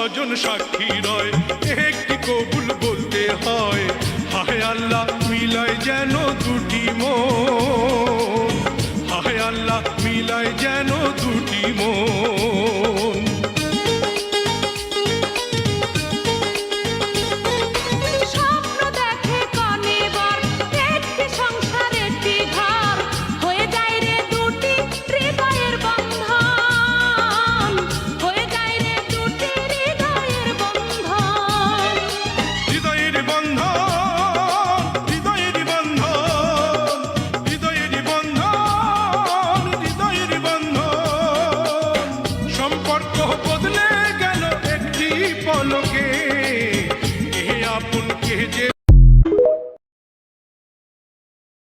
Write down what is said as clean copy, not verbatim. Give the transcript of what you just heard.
স্বজন সাক্ষী রয়, একটি কবুল বলতে হয়। হায় আল্লাহ মিলায় যেন দুটি মন।